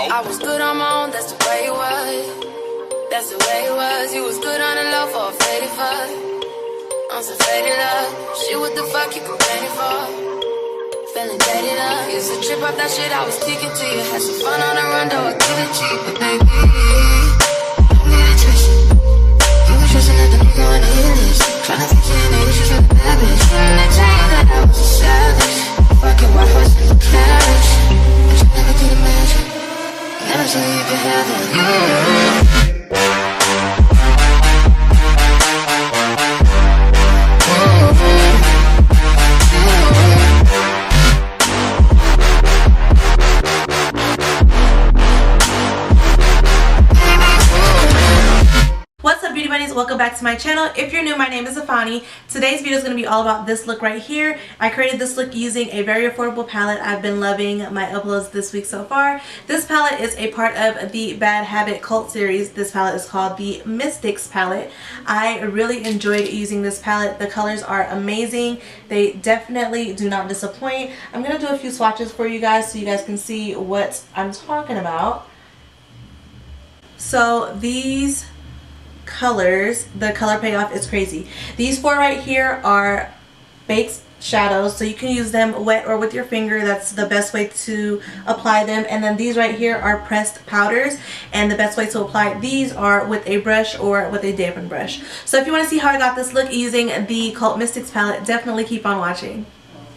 I was good on my own, that's the way it was. That's the way it was. You was good on the low for a faded fuck. On some faded love. Shit, what the fuck you complaining for? Feeling jaded up. Used to trip off that shit I was sticking to you. Had some fun on the run, though I give it cheap. But baby, don't need a trust you. You was trusting that the nigga on the hit list. Tryna take you in there, you just a bad bitch. Trying to tell you that I was a savage. Fucking white horse in the carriage. But you never did imagine. Never saw you could have it. Welcome back to my channel. If you're new, my name is Iphannie. Today's video is going to be all about this look right here. I created this look using a very affordable palette. I've been loving my uploads this week so far. This palette is a part of the Bad Habit cult series. This palette is called the STIX palette. I really enjoyed using this palette. The colors are amazing. They definitely do not disappoint. I'm going to do a few swatches for you guys so you guys can see what I'm talking about. So these colors, the color payoff is crazy. These four right here are baked shadows, so you can use them wet or with your finger. That's the best way to apply them. And then these right here are pressed powders, and the best way to apply these are with a brush or with a dampen brush. So if you want to see how I got this look using the Cult STIX palette, definitely keep on watching.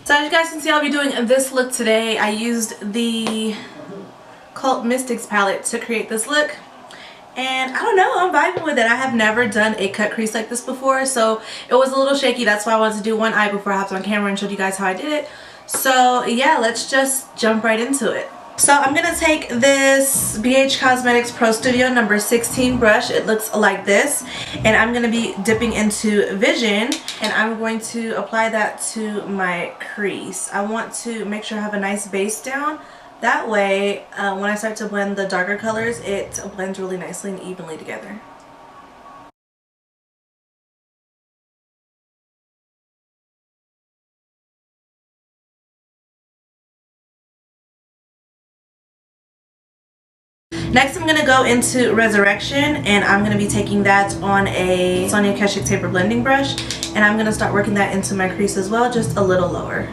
So as you guys can see, I'll be doing this look today. I used the Cult STIX palette to create this look. And I don't know, I'm vibing with it. I have never done a cut crease like this before, so it was a little shaky. That's why I wanted to do one eye before I hopped on camera and showed you guys how I did it. So yeah, let's just jump right into it. So I'm going to take this BH Cosmetics Pro Studio number 16 brush. It looks like this. And I'm going to be dipping into Vision, and I'm going to apply that to my crease. I want to make sure I have a nice base down. That way, when I start to blend the darker colors, it blends really nicely and evenly together. Next, I'm going to go into Resurrection, and I'm going to be taking that on a Sonia Kashuk taper blending brush, and I'm going to start working that into my crease as well, just a little lower.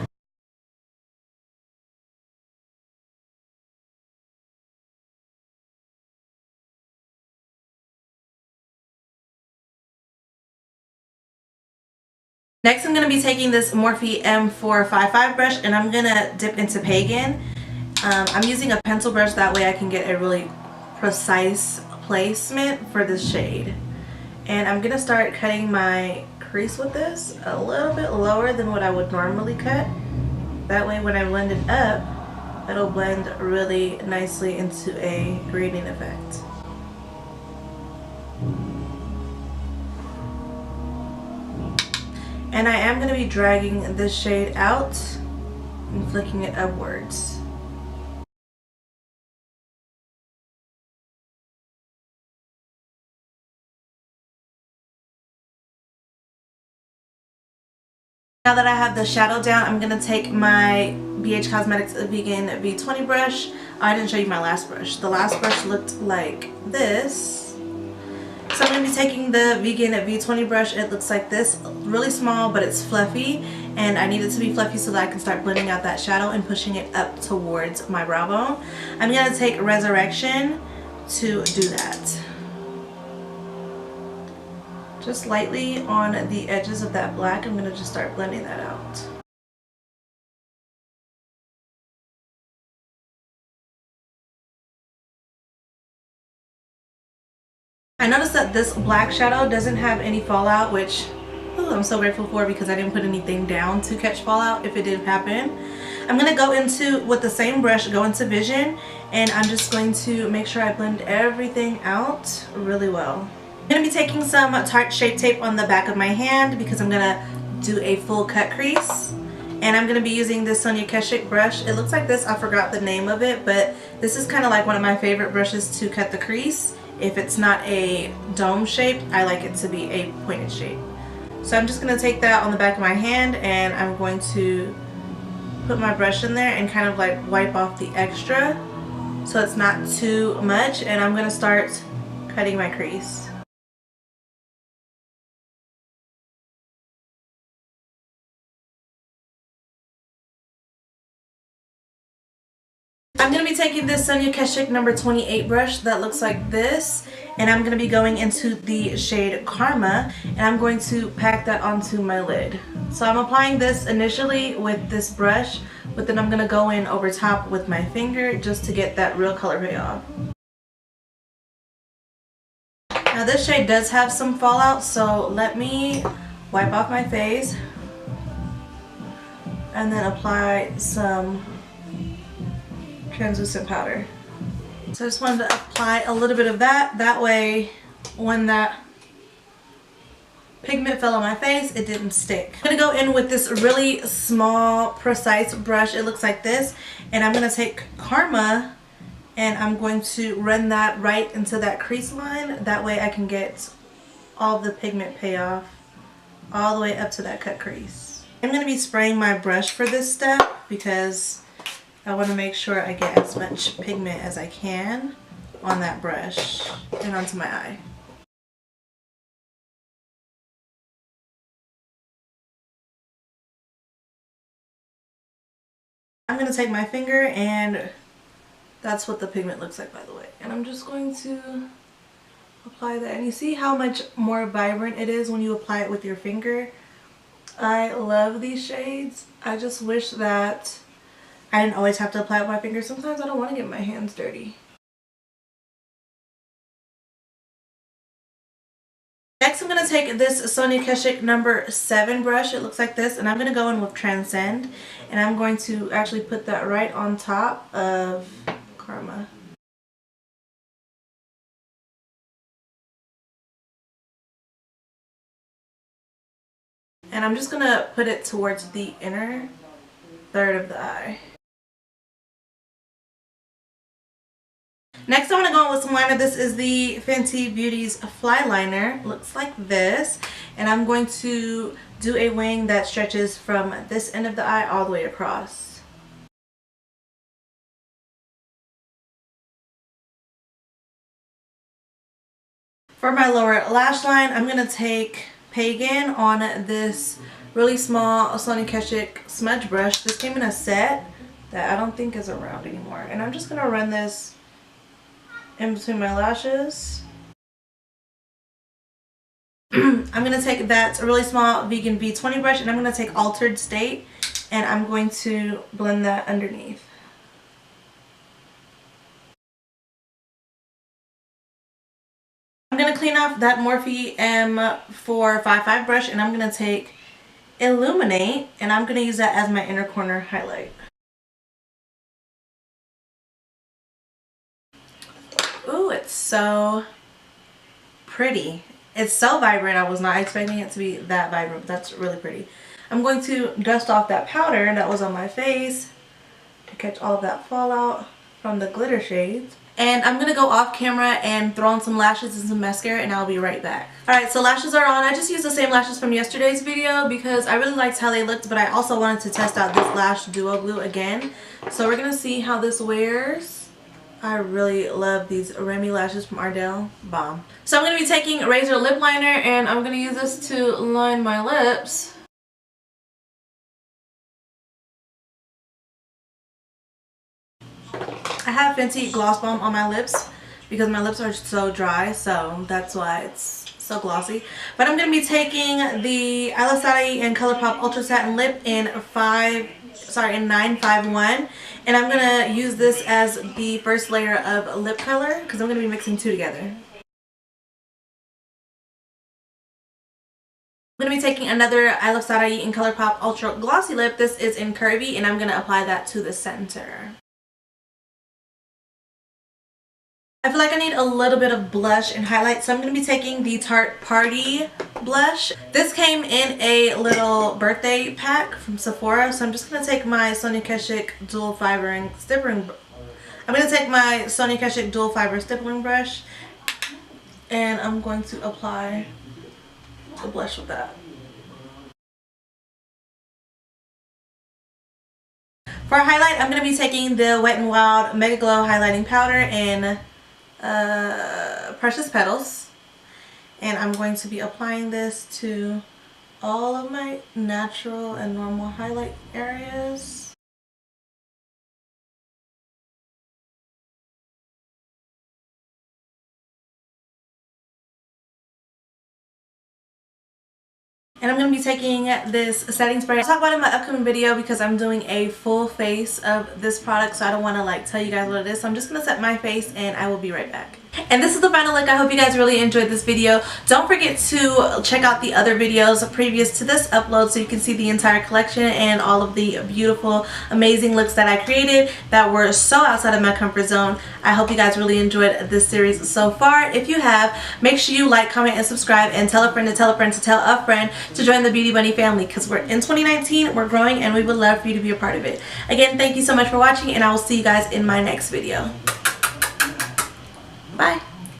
Next, I'm going to be taking this Morphe M455 brush, and I'm going to dip into Pagan. I'm using a pencil brush, that way I can get a really precise placement for this shade. And I'm going to start cutting my crease with this a little bit lower than what I would normally cut. That way when I blend it up, it'll blend really nicely into a gradient effect. And I am going to be dragging this shade out and flicking it upwards. Now that I have the shadow down, I'm going to take my BH Cosmetics Vegan V20 brush. I didn't show you my last brush. The last brush looked like this. So I'm going to be taking the Vegan V20 brush. It looks like this, really small, but it's fluffy, and I need it to be fluffy so that I can start blending out that shadow and pushing it up towards my brow bone. I'm going to take Resurrection to do that. Just lightly on the edges of that black, I'm going to just start blending that out. I noticed that this black shadow doesn't have any fallout, which I'm so grateful for, because I didn't put anything down to catch fallout if it did happen. I'm going to go into, with the same brush, go into Vision, and I'm just going to make sure I blend everything out really well. I'm going to be taking some Tarte Shape Tape on the back of my hand because I'm going to do a full cut crease. And I'm going to be using this Sonia Kashuk brush. It looks like this. I forgot the name of it, but this is kind of like one of my favorite brushes to cut the crease. If it's not a dome shape, I like it to be a pointed shape. So I'm just going to take that on the back of my hand, and I'm going to put my brush in there and kind of like wipe off the extra. so it's not too much, and I'm going to start cutting my crease. I'm going to be taking this Sonia Kashuk number 28 brush that looks like this, and I'm going to be going into the shade Karma, and I'm going to pack that onto my lid. So I'm applying this initially with this brush, but then I'm going to go in over top with my finger just to get that real color payoff. Now this shade does have some fallout, so let me wipe off my face and then apply some translucent powder. So I just wanted to apply a little bit of that. That way when that pigment fell on my face, it didn't stick. I'm going to go in with this really small, precise brush. It looks like this. And I'm going to take Karma and I'm going to run that right into that crease line. That way I can get all the pigment payoff all the way up to that cut crease. I'm going to be spraying my brush for this step because I want to make sure I get as much pigment as I can on that brush and onto my eye. I'm going to take my finger, and that's what the pigment looks like, by the way. And I'm just going to apply that. And you see how much more vibrant it is when you apply it with your finger? I love these shades. I just wish that I didn't always have to apply it with my fingers. Sometimes I don't want to get my hands dirty. Next I'm going to take this Sonia Kashuk number 7 brush. It looks like this. And I'm going to go in with Transcend. And I'm going to actually put that right on top of Karma. And I'm just going to put it towards the inner third of the eye. Next I want to go in with some liner. This is the Fenty Beauty's Fly Liner. Looks like this. And I'm going to do a wing that stretches from this end of the eye all the way across. For my lower lash line, I'm going to take Pagan on this really small Sonia Kashuk smudge brush. This came in a set that I don't think is around anymore. And I'm just going to run this in between my lashes. I'm going to take that really small vegan V20 brush, and I'm going to take Altered State, and I'm going to blend that underneath. I'm going to clean off that Morphe M455 brush, and I'm going to take Illuminate, and I'm going to use that as my inner corner highlight. Ooh, it's so pretty. It's so vibrant. I was not expecting it to be that vibrant. That's really pretty. I'm going to dust off that powder that was on my face to catch all of that fallout from the glitter shades. And I'm going to go off camera and throw on some lashes and some mascara, and I'll be right back. Alright, so lashes are on. I just used the same lashes from yesterday's video because I really liked how they looked, but I also wanted to test out this lash duo glue again. So we're going to see how this wears. I really love these Remy lashes from Ardell. Bomb. So I'm going to be taking Razor Lip Liner, and I'm going to use this to line my lips. I have Fenty Gloss Bomb on my lips because my lips are so dry, so that's why it's so glossy. But I'm going to be taking the Iphannie and ColourPop Ultra Satin Lip in 951, and I'm going to use this as the first layer of lip color because I'm going to be mixing two together. I'm going to be taking another Iphannie and ColourPop Ultra Glossy Lip. This is in Curvy, and I'm going to apply that to the center. I feel like I need a little bit of blush and highlight, so I'm going to be taking the Tarte Party blush. This came in a little birthday pack from Sephora, so I'm just going to take my Sonia Kashuk Dual Fiber Stippling. I'm going to take my Sonia Kashuk Dual Fiber Stippling brush, and I'm going to apply the blush with that. For highlight, I'm going to be taking the Wet n Wild Mega Glow Highlighting Powder in Precious Petals. And I'm going to be applying this to all of my natural and normal highlight areas. And I'm going to be taking this setting spray. I'll talk about it in my upcoming video because I'm doing a full face of this product, so I don't want to like tell you guys what it is. So I'm just going to set my face and I will be right back. And this is the final look. I hope you guys really enjoyed this video. Don't forget to check out the other videos previous to this upload so you can see the entire collection and all of the beautiful, amazing looks that I created that were so outside of my comfort zone. I hope you guys really enjoyed this series so far. If you have, make sure you like, comment, and subscribe, and tell a friend to tell a friend to tell a friend to join the Beauty Bunny family, because we're in 2019, we're growing, and we would love for you to be a part of it. Again, thank you so much for watching, and I will see you guys in my next video. Bye.